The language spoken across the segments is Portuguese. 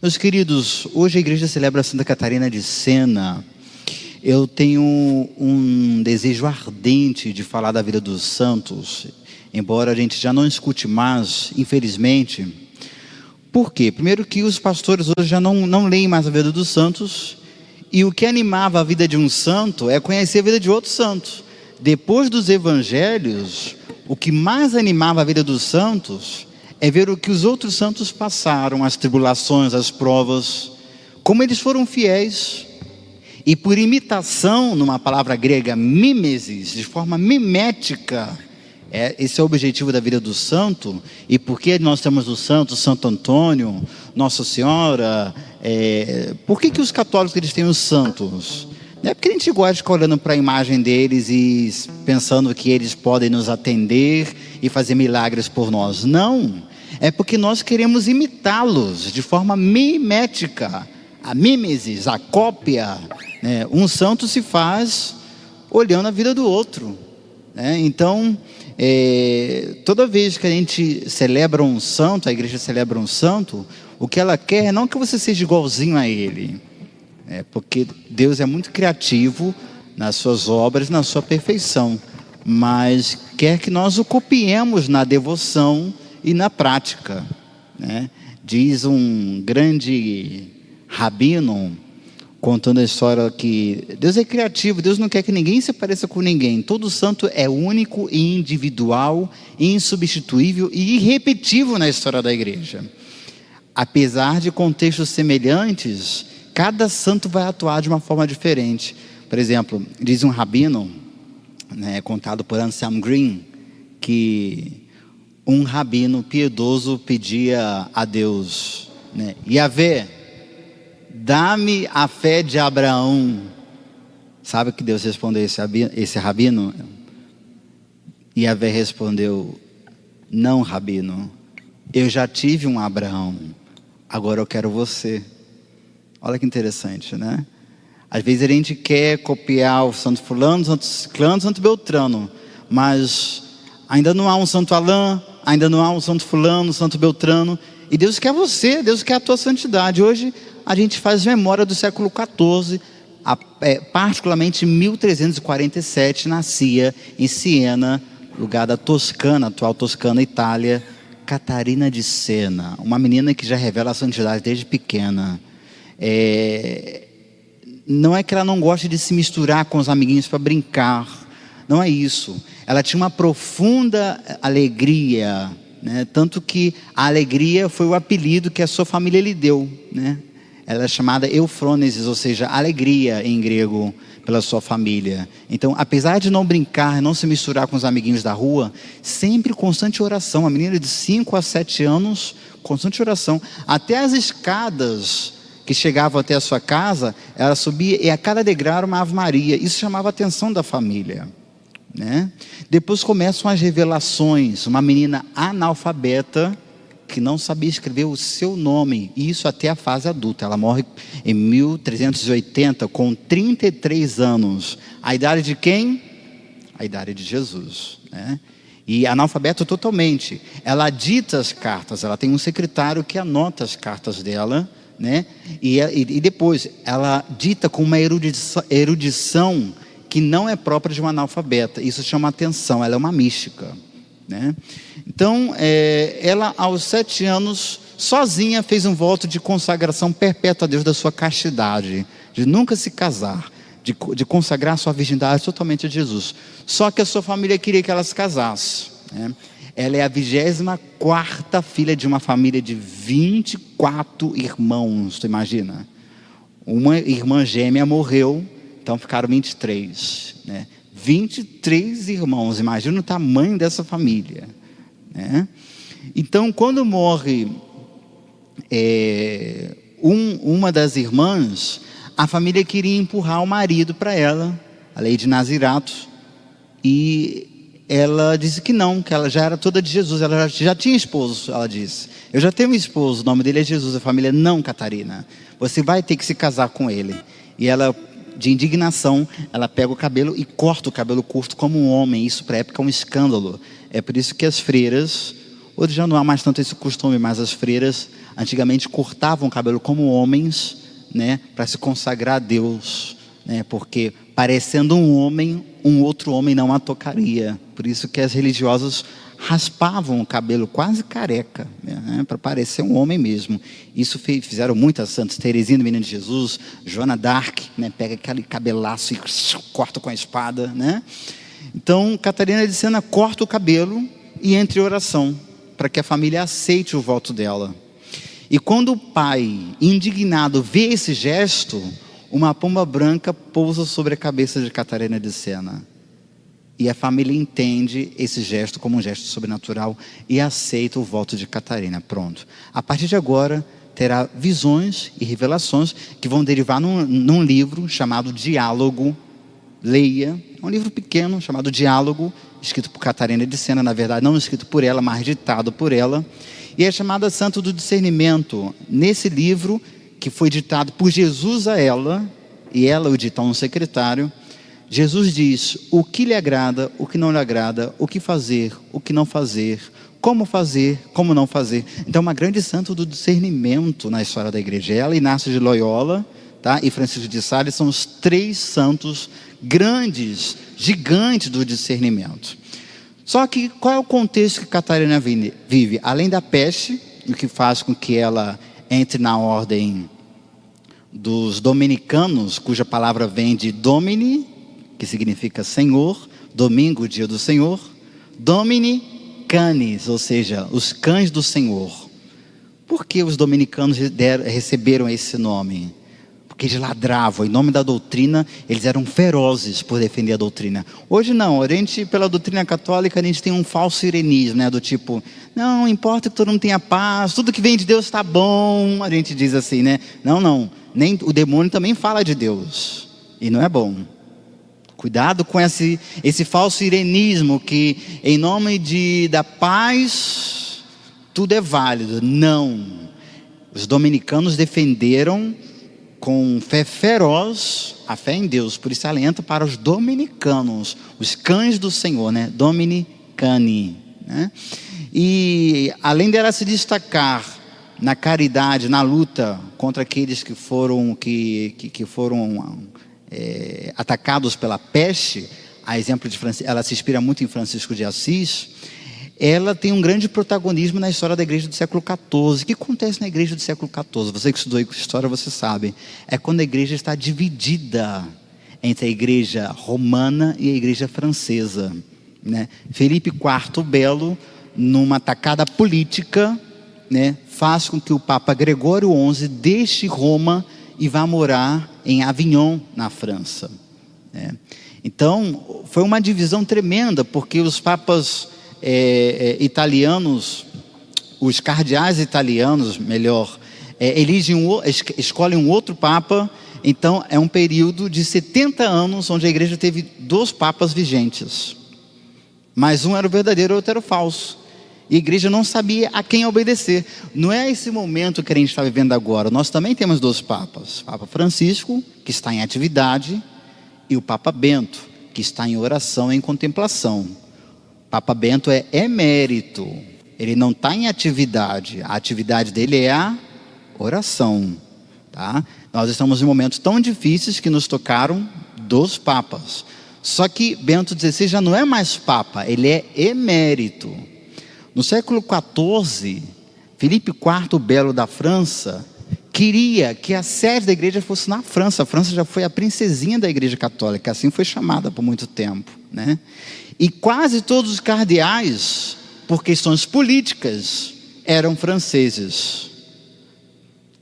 Meus queridos, hoje a igreja celebra Santa Catarina de Sena. Eu tenho um desejo ardente de falar da vida dos santos, embora a gente já não escute mais, infelizmente. Por quê? Primeiro que os pastores hoje já não leem mais a vida dos santos, e o que animava a vida de um santo é conhecer a vida de outros santos. Depois dos evangelhos, o que mais animava a vida dos santos é ver o que os outros santos passaram, as tribulações, as provas, como eles foram fiéis. E por imitação, numa palavra grega, mimesis, de forma mimética, esse é o objetivo da vida do santo. E por que nós temos o santo, Santo Antônio, Nossa Senhora? Por que os católicos eles têm os santos? Não é porque a gente gosta de ficar olhando para a imagem deles e pensando que eles podem nos atender e fazer milagres por nós. Não, é porque nós queremos imitá-los de forma mimética. A mimesis, a cópia, né? Um santo se faz olhando a vida do outro, né? Então, toda vez que a gente celebra um santo, a igreja celebra um santo, o que ela quer é não que você seja igualzinho a ele, porque Deus é muito criativo nas suas obras, na sua perfeição, mas quer que nós o copiemos na devoção e na prática, né? Diz um grande rabino, contando a história que Deus é criativo, Deus não quer que ninguém se pareça com ninguém. Todo santo é único e individual, insubstituível e irrepetível na história da igreja. Apesar de contextos semelhantes, cada santo vai atuar de uma forma diferente. Por exemplo, diz um rabino, né, contado por Anselm Green, que um rabino piedoso pedia a Deus, né, Yahvé, dá-me a fé de Abraão. Sabe o que Deus respondeu esse rabino? Yahvé respondeu: não, rabino, eu já tive um Abraão, agora eu quero você. Olha que interessante, né? Às vezes a gente quer copiar o santo fulano, santo ciclano, santo beltrano, mas ainda não há um santo Alain, ainda não há um santo fulano, santo beltrano, e Deus quer você, Deus quer a tua santidade. Hoje a gente faz memória do século XIV, particularmente em 1347, nascia em Siena, lugar da Toscana, atual Toscana, Itália, Catarina de Sena, uma menina que já revela a santidade desde pequena. Não é que ela não goste de se misturar com os amiguinhos para brincar, não é isso. Ela tinha uma profunda alegria, né? Tanto que a alegria foi o apelido que a sua família lhe deu, né? Ela é chamada Eufrônesis, ou seja, alegria em grego, pela sua família. Então, apesar de não brincar, não se misturar com os amiguinhos da rua, sempre constante oração. A menina de 5 a 7 anos, constante oração. Até as escadas que chegavam até a sua casa, ela subia e a cada degrau era uma Ave Maria. Isso chamava a atenção da família, né? Depois começam as revelações. Uma menina analfabeta que não sabia escrever o seu nome, e isso até a fase adulta. Ela morre em 1380 com 33 anos. A idade de quem? A idade de Jesus, né? E analfabeta totalmente. Ela dita as cartas, ela tem um secretário que anota as cartas dela, né? E depois ela dita com uma erudição que não é própria de uma analfabeta. Isso chama atenção, ela é uma mística, né? Então, ela aos 7 anos, sozinha, fez um voto de consagração perpétua a Deus da sua castidade, de nunca se casar, de consagrar sua virgindade totalmente a Jesus. Só que a sua família queria que ela se casasse, né? Ela é a 24ª filha de uma família de 24 irmãos, tu imagina? Uma irmã gêmea morreu, então ficaram 23, né? 23 irmãos, imagina o tamanho dessa família, né? Então, quando morre uma das irmãs, a família queria empurrar o marido para ela, a lei de Nazirato, e ela disse que não, que ela já era toda de Jesus, ela já tinha esposo. Ela disse: eu já tenho um esposo, o nome dele é Jesus. A família: não, Catarina, você vai ter que se casar com ele. E ela, de indignação, ela pega o cabelo e corta o cabelo curto como um homem. Isso para a época é um escândalo. É por isso que as freiras, hoje já não há mais tanto esse costume, mas as freiras antigamente cortavam o cabelo como homens, né, para se consagrar a Deus, né, porque parecendo um homem, um outro homem não a tocaria. Por isso que as religiosas raspavam o cabelo quase careca, né, para parecer um homem mesmo. Isso fizeram muitas santas. Teresinha do Menino de Jesus, Joana d'Arc, né, pega aquele cabelaço e corta com a espada, né? Então Catarina de Sena corta o cabelo e entra em oração para que a família aceite o voto dela. E quando o pai, indignado, vê esse gesto, uma pomba branca pousa sobre a cabeça de Catarina de Sena. E a família entende esse gesto como um gesto sobrenatural e aceita o voto de Catarina. Pronto. A partir de agora, terá visões e revelações que vão derivar num livro chamado Diálogo. Leia. É um livro pequeno chamado Diálogo, escrito por Catarina de Sena. Na verdade, não escrito por ela, mas ditado por ela. E é chamada Santo do Discernimento. Nesse livro, que foi ditado por Jesus a ela, e ela o dita a um secretário, Jesus diz o que lhe agrada, o que não lhe agrada, o que fazer, o que não fazer, como não fazer. Então, uma grande santo do discernimento na história da igreja. Ela, Inácio de Loyola, tá? E Francisco de Sales são os 3 santos grandes, gigantes do discernimento. Só que qual é o contexto que Catarina vive? Além da peste, o que faz com que ela entre na ordem dos dominicanos, cuja palavra vem de Domini, que significa Senhor, domingo, dia do Senhor, Domini Canis, ou seja, os cães do Senhor. Por que os dominicanos receberam esse nome? Porque eles ladravam, em nome da doutrina, eles eram ferozes por defender a doutrina. Hoje não, a gente, pela doutrina católica, a gente tem um falso irenismo, né, do tipo, não importa que todo mundo tenha paz, tudo que vem de Deus está bom, a gente diz assim, né? Não, nem o demônio também fala de Deus, e não é bom. Cuidado com esse falso irenismo que em nome da paz tudo é válido. Não. Os dominicanos defenderam com fé feroz a fé em Deus. Por isso ela entra para os dominicanos, os cães do Senhor, né? Domini Cani, né? E além dela se destacar na caridade, na luta contra aqueles que foram atacados pela peste, a exemplo de ela se inspira muito em Francisco de Assis. Ela tem um grande protagonismo na história da igreja do século XIV. O que acontece na igreja do século XIV? Você que estudou história, você sabe. É quando a igreja está dividida entre a igreja romana e a igreja francesa, né? Felipe IV o Belo, numa tacada política, né, faz com que o Papa Gregório XI deixe Roma e vá morar em Avignon, na França, né? Então, foi uma divisão tremenda, porque os papas italianos, os cardeais italianos, melhor, escolhem um outro papa. Então, é um período de 70 anos, onde a igreja teve 2 papas vigentes. Mas um era o verdadeiro, o outro era o falso. E a igreja não sabia a quem obedecer. Não é esse momento que a gente está vivendo agora. Nós também temos 2 papas. O Papa Francisco, que está em atividade, e o Papa Bento, que está em oração e em contemplação. O Papa Bento é emérito. Ele não está em atividade. A atividade dele é a oração, tá? Nós estamos em momentos tão difíceis que nos tocaram 2 papas. Só que Bento XVI já não é mais papa, ele é emérito. No século XIV, Felipe IV Belo da França queria que a sede da igreja fosse na França. A França já foi a princesinha da igreja católica, assim foi chamada por muito tempo, né? E quase todos os cardeais, por questões políticas, eram franceses.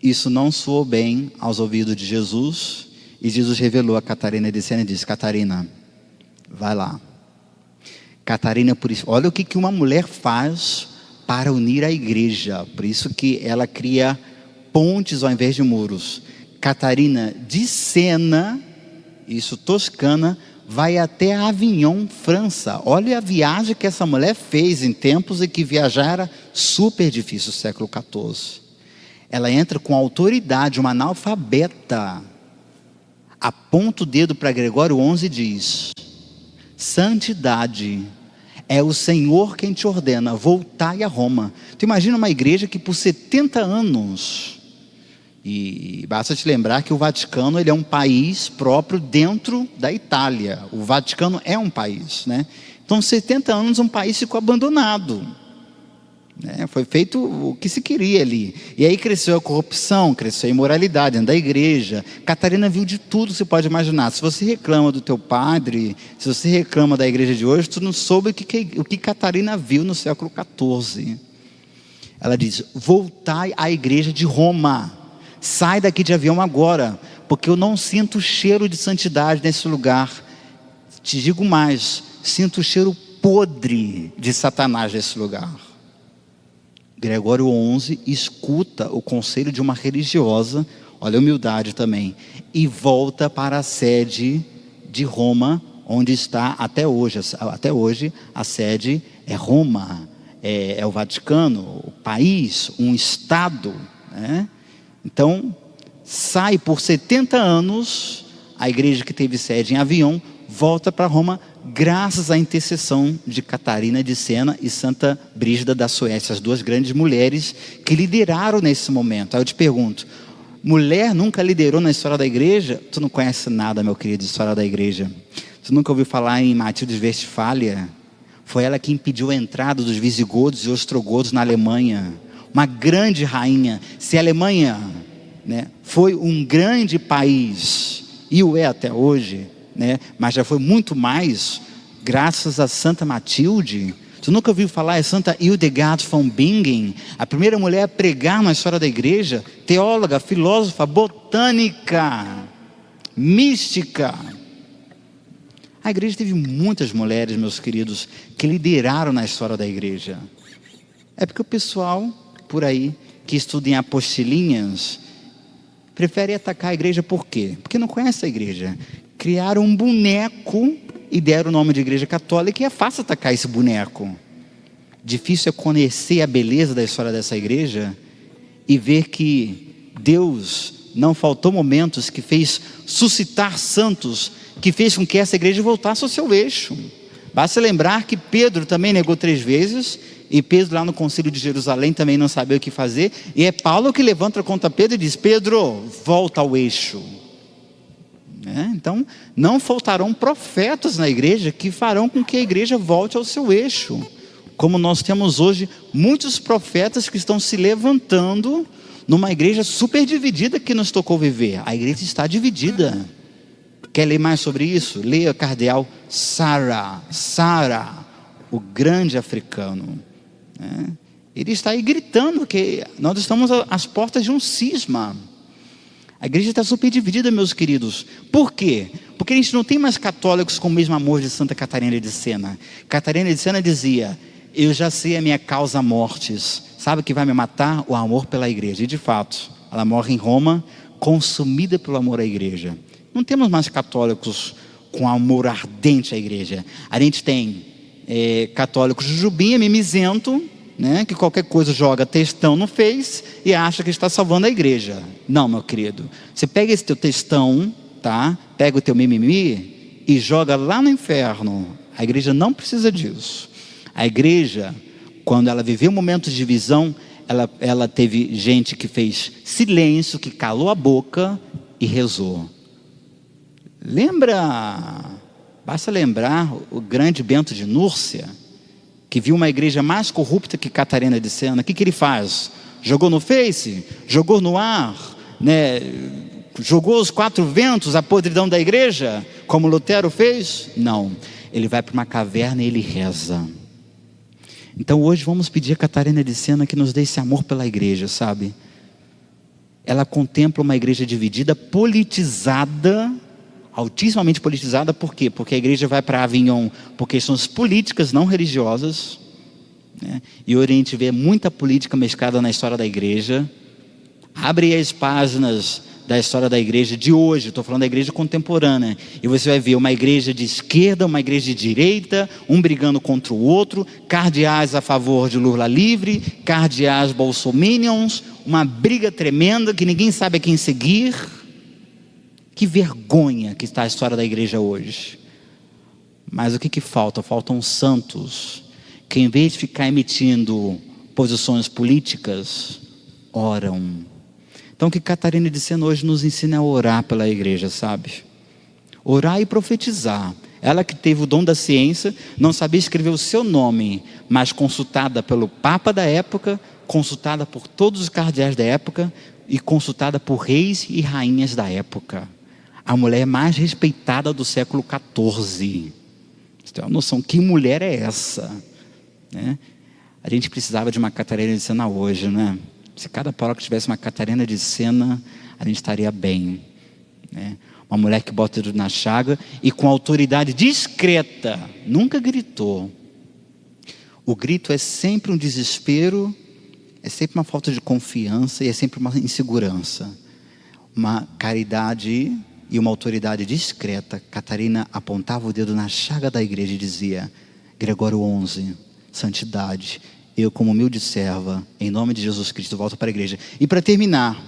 Isso não soou bem aos ouvidos de Jesus, e Jesus revelou a Catarina de Sena e disse: Catarina, vai lá. Catarina, por isso, olha o que uma mulher faz para unir a igreja. Por isso que ela cria pontes ao invés de muros. Catarina de Sena, isso Toscana, vai até Avignon, França. Olha a viagem que essa mulher fez em tempos em que viajar era super difícil, século XIV. Ela entra com autoridade, uma analfabeta, aponta o dedo para Gregório XI e diz: santidade É o Senhor quem te ordena: voltai a Roma. Tu imagina uma igreja que por 70 anos, e basta te lembrar que o Vaticano, ele é um país próprio dentro da Itália. O Vaticano é um país, né? Então 70 anos um país ficou abandonado, né? Foi feito o que se queria ali. E aí cresceu a corrupção, cresceu a imoralidade dentro da igreja. Catarina viu de tudo que você pode imaginar. Se você reclama do teu padre, se você reclama da igreja de hoje, tu não soube o que Catarina viu no século XIV. Ela diz: voltai à igreja de Roma. Sai daqui de avião agora, porque eu não sinto cheiro de santidade nesse lugar. Te digo mais, sinto o cheiro podre de Satanás nesse lugar. Gregório XI escuta o conselho de uma religiosa, olha a humildade também, e volta para a sede de Roma, onde está até hoje. Até hoje a sede é Roma, é o Vaticano, o país, um estado, né? Então, sai por 70 anos, a igreja que teve sede em Avião, volta para Roma, graças à intercessão de Catarina de Sena e Santa Brígida da Suécia, as duas grandes mulheres que lideraram nesse momento. Aí eu te pergunto: mulher nunca liderou na história da igreja? Tu não conhece nada, meu querido, de história da igreja. Tu nunca ouviu falar em Matilde de Westfália? Foi ela que impediu a entrada dos visigodos e ostrogodos na Alemanha. Uma grande rainha. Se a Alemanha, né, foi um grande país, e o é até hoje, né, mas já foi muito mais graças a Santa Matilde. Tu nunca ouviu falar em Santa Hildegard von Bingen, a primeira mulher a pregar na história da igreja, teóloga, filósofa, botânica, mística. A igreja teve muitas mulheres, meus queridos, que lideraram na história da igreja. É porque o pessoal por aí que estuda em apostilinhas prefere atacar a igreja. Por quê? Porque não conhece a igreja. Criaram um boneco e deram o nome de igreja católica, e é fácil atacar esse boneco. Difícil é conhecer a beleza da história dessa igreja e ver que Deus não faltou momentos que fez suscitar santos, que fez com que essa igreja voltasse ao seu eixo. Basta lembrar que Pedro também negou 3 vezes, e Pedro lá no concílio de Jerusalém também não sabia o que fazer, e é Paulo que levanta contra Pedro e diz: Pedro, volta ao eixo. Então, não faltarão profetas na igreja que farão com que a igreja volte ao seu eixo. Como nós temos hoje muitos profetas que estão se levantando numa igreja super dividida que nos tocou viver. A igreja está dividida. Quer ler mais sobre isso? Leia Cardeal Sarah, o grande africano. Ele está aí gritando que nós estamos às portas de um cisma. A igreja está super dividida, meus queridos. Por quê? Porque a gente não tem mais católicos com o mesmo amor de Santa Catarina de Sena. Catarina de Sena dizia: eu já sei a minha causa mortis. Sabe o que vai me matar? O amor pela igreja. E de fato, ela morre em Roma, consumida pelo amor à igreja. Não temos mais católicos com amor ardente à igreja. A gente tem católicos jujubinha, mimizento, né, que qualquer coisa joga textão no Face e acha que está salvando a igreja. Não, meu querido. Você pega esse teu textão, tá? Pega o teu mimimi e joga lá no inferno. A igreja não precisa disso. A igreja, quando ela viveu momentos de divisão, ela teve gente que fez silêncio, que calou a boca e rezou. Basta lembrar o grande Bento de Núrcia, que viu uma igreja mais corrupta que Catarina de Sena. O que ele faz? Jogou no Face? Jogou no ar? Né? Jogou os 4 ventos, a podridão da igreja, como Lutero fez? Não. Ele vai para uma caverna e ele reza. Então hoje vamos pedir a Catarina de Sena que nos dê esse amor pela igreja, sabe? Ela contempla uma igreja dividida, politizada, altissimamente politizada. Por quê? Porque a igreja vai para Avignon por questões políticas, não religiosas, né? E hoje a gente vê muita política mesclada na história da igreja. Abre as páginas da história da igreja de hoje, estou falando da igreja contemporânea, e você vai ver uma igreja de esquerda, uma igreja de direita, um brigando contra o outro, cardeais a favor de Lula livre, cardeais bolsominions, uma briga tremenda que ninguém sabe a quem seguir. Que vergonha que está a história da igreja hoje. Mas o que falta? Faltam santos que, em vez de ficar emitindo posições políticas, oram. Então, que Catarina de Sena hoje nos ensina a orar pela igreja, sabe? Orar e profetizar. Ela que teve o dom da ciência, não sabia escrever o seu nome, mas consultada pelo Papa da época, consultada por todos os cardeais da época e consultada por reis e rainhas da época. A mulher mais respeitada do século XIV. Você tem uma noção, que mulher é essa? Né? A gente precisava de uma Catarina de Sena hoje, né? Se cada paróquia tivesse uma Catarina de Sena, a gente estaria bem, né? Uma mulher que bota o dedo na chaga e com autoridade discreta, nunca gritou. O grito é sempre um desespero, é sempre uma falta de confiança e é sempre uma insegurança. Uma caridade e uma autoridade discreta. Catarina apontava o dedo na chaga da igreja e dizia: Gregório XI, santidade, eu como humilde serva, em nome de Jesus Cristo, volto para a igreja. E para terminar,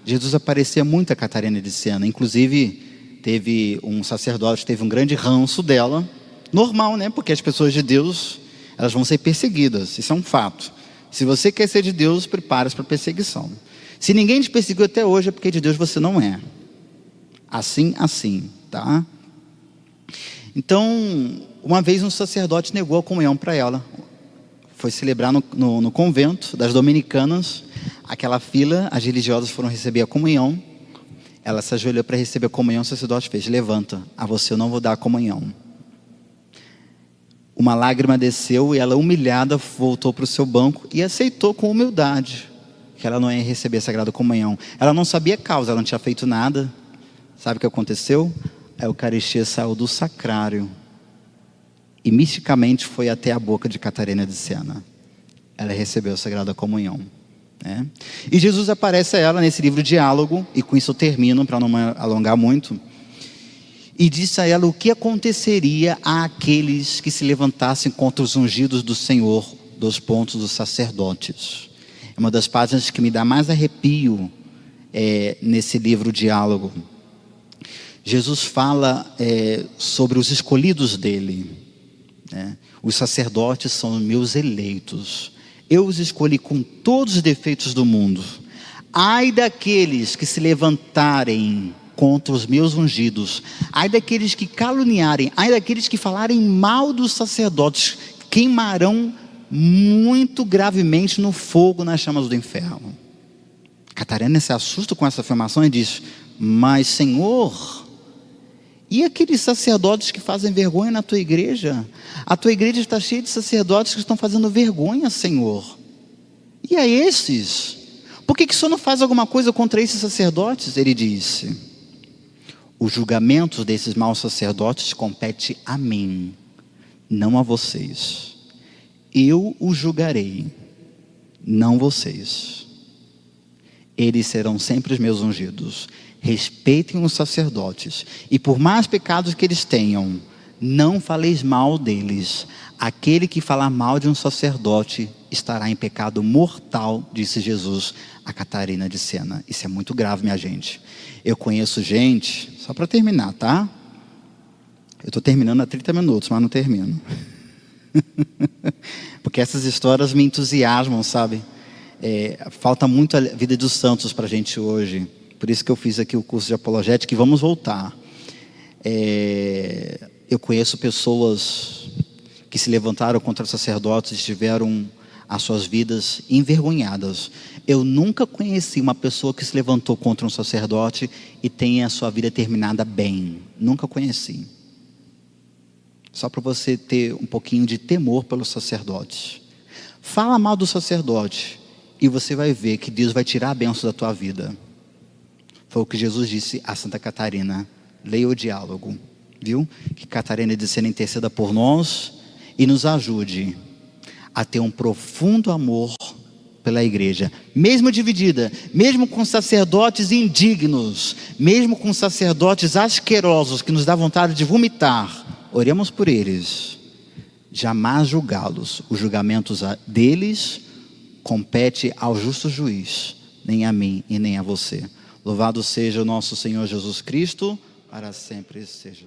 Jesus aparecia muito a Catarina de Sena. Inclusive, teve um sacerdote, teve um grande ranço dela. Normal, né? Porque as pessoas de Deus, elas vão ser perseguidas. Isso é um fato. Se você quer ser de Deus, prepare-se para perseguição. Se ninguém te perseguiu até hoje, é porque de Deus você não é. Assim, tá? Então, uma vez um sacerdote negou a comunhão para ela. Foi celebrar no convento das dominicanas. Aquela fila, as religiosas foram receber a comunhão. Ela se ajoelhou para receber a comunhão. O sacerdote fez: levanta, a você eu não vou dar a comunhão. Uma lágrima desceu e ela, humilhada, voltou para o seu banco e aceitou com humildade que ela não ia receber a Sagrada Comunhão. Ela não sabia a causa, ela não tinha feito nada. Sabe o que aconteceu? A Eucaristia saiu do sacrário e misticamente foi até a boca de Catarina de Sena. Ela recebeu a Sagrada Comunhão, né? E Jesus aparece a ela nesse livro Diálogo, e com isso eu termino para não me alongar muito, e disse a ela o que aconteceria àqueles que se levantassem contra os ungidos do Senhor, dos pontos dos sacerdotes. É uma das páginas que me dá mais arrepio nesse livro Diálogo. Jesus fala sobre os escolhidos dele, né? Os sacerdotes são os meus eleitos. Eu os escolhi com todos os defeitos do mundo. Ai daqueles que se levantarem contra os meus ungidos. Ai daqueles que caluniarem. Ai daqueles que falarem mal dos sacerdotes. Queimarão muito gravemente no fogo, nas chamas do inferno. Catarina se assusta com essa afirmação e diz: mas Senhor, e aqueles sacerdotes que fazem vergonha na tua igreja? A tua igreja está cheia de sacerdotes que estão fazendo vergonha, Senhor. E a esses? Por que o Senhor não faz alguma coisa contra esses sacerdotes? Ele disse: os julgamentos desses maus sacerdotes compete a mim, não a vocês. Eu os julgarei, não vocês. Eles serão sempre os meus ungidos. Respeitem os sacerdotes, e por mais pecados que eles tenham, não faleis mal deles. Aquele que falar mal de um sacerdote estará em pecado mortal, disse Jesus a Catarina de Sena. Isso é muito grave, minha gente. Eu conheço gente, só para terminar, tá? Eu estou terminando há 30 minutos, mas não termino. Porque essas histórias me entusiasmam, sabe? Falta muito a vida dos santos para a gente hoje. Por isso que eu fiz aqui o curso de apologética, e vamos voltar. Eu conheço pessoas que se levantaram contra os sacerdotes e tiveram as suas vidas envergonhadas. Eu nunca conheci uma pessoa que se levantou contra um sacerdote e tenha a sua vida terminada bem. Nunca conheci. Só para você ter um pouquinho de temor pelos sacerdotes. Fala mal do sacerdote e você vai ver que Deus vai tirar a bênção da tua vida. Foi o que Jesus disse a Santa Catarina. Leia o Diálogo, viu? Que Catarina de Sena interceda por nós e nos ajude a ter um profundo amor pela igreja, mesmo dividida, mesmo com sacerdotes indignos, mesmo com sacerdotes asquerosos que nos dá vontade de vomitar. Oremos por eles, jamais julgá-los. Os julgamentos deles compete ao justo juiz, nem a mim e nem a você. Louvado seja o nosso Senhor Jesus Cristo, para sempre seja.